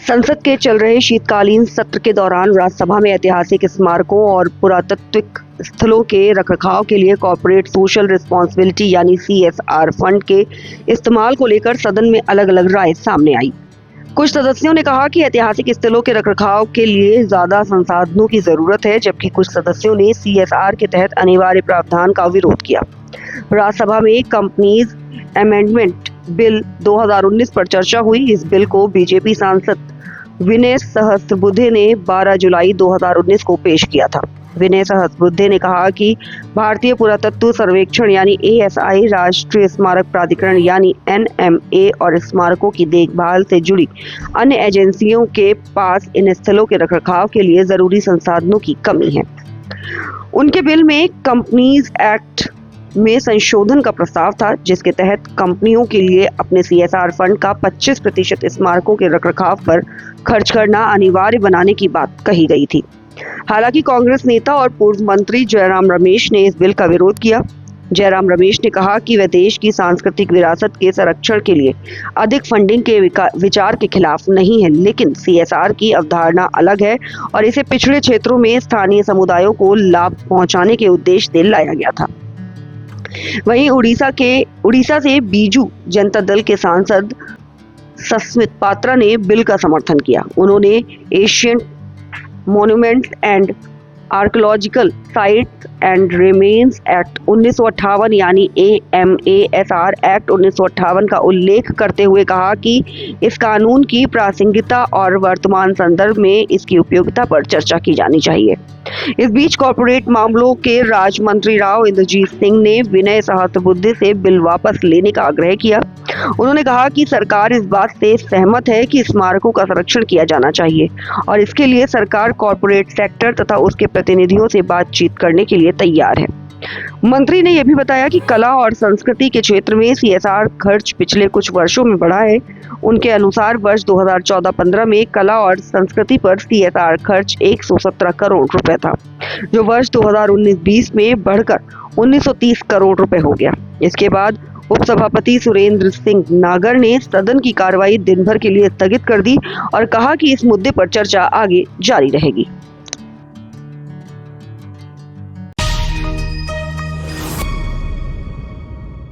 संसद के चल रहे शीतकालीन सत्र के दौरान राज्यसभा में ऐतिहासिक स्मारकों और पुरातात्विक स्थलों के रखरखाव के लिए कॉर्पोरेट सोशल रिस्पॉन्सिबिलिटी यानी CSR फंड के इस्तेमाल को लेकर सदन में अलग अलग राय सामने आई। कुछ सदस्यों ने कहा कि ऐतिहासिक स्थलों के रखरखाव के लिए ज्यादा संसाधनों की जरूरत है, जबकि कुछ सदस्यों ने CSR के तहत अनिवार्य प्रावधान का विरोध किया। राज्यसभा में कंपनीज अमेंडमेंट बिल 2019 पर चर्चा हुई। इस बिल को बीजेपी सांसद विनय सहस्त्रबुद्धे ने 12 जुलाई 2019 को पेश किया था। विनय सहस्त्रबुद्धे ने कहा कि भारतीय पुरातत्व सर्वेक्षण यानी ASI, राष्ट्रीय स्मारक प्राधिकरण यानी NMA और स्मारकों की देखभाल से जुड़ी अन्य एजेंसियों के पास इन स्थलों के रखरखाव के लिए जरूरी संसाधनों की कमी है। उनके बिल में कंपनीज एक्ट में संशोधन का प्रस्ताव था, जिसके तहत कंपनियों के लिए अपने CSR फंड का 25% स्मारकों के रखरखाव पर खर्च करना अनिवार्य बनाने की बात कही गई थी। हालांकि कांग्रेस नेता और पूर्व मंत्री जयराम रमेश ने इस बिल का विरोध किया। जयराम रमेश ने कहा कि वह देश की सांस्कृतिक विरासत के संरक्षण के लिए अधिक फंडिंग के विचार के खिलाफ नहीं है, लेकिन CSR की अवधारणा अलग है और इसे पिछड़े क्षेत्रों में स्थानीय समुदायों को लाभ पहुंचाने के उद्देश्य से लाया गया था। वहीं उड़ीसा से बीजू जनता दल के सांसद सस्मित पात्रा ने बिल का समर्थन किया। उन्होंने Asian monuments and archaeological sites and remains act 1958 यानी AMASR एक्ट 1958 का उल्लेख करते हुए कहा कि इस कानून की प्रासंगिकता और वर्तमान संदर्भ में इसकी उपयोगिता पर चर्चा की जानी चाहिए। इस बीच कॉर्पोरेट मामलों के राज्य मंत्री राव इंद्रजीत सिंह ने विनय सहस्त्रबुद्धे से बिल वापस लेने का आग्रह किया। उन्होंने कहा कि सरकार इस बात से सहमत है कि स्मारकों का संरक्षण किया जाना चाहिए और इसके लिए सरकार कॉर्पोरेट सेक्टर तथा उसके प्रतिनिधियों से बातचीत करने के लिए तैयार है। मंत्री ने यह भी बताया कि कला और संस्कृति के क्षेत्र में CSR खर्च पिछले कुछ वर्षों में बढ़ा है। उनके अनुसार वर्ष 2014-15 में कला और संस्कृति पर CSR खर्च 117 करोड़ रुपए था, जो वर्ष 2019-20 में बढ़कर 1930 करोड़ रुपए हो गया। इसके बाद उपसभापति सुरेंद्र सिंह नागर ने सदन की कार्रवाई दिन भर के लिए स्थगित कर दी और कहा कि इस मुद्दे पर चर्चा आगे जारी रहेगी।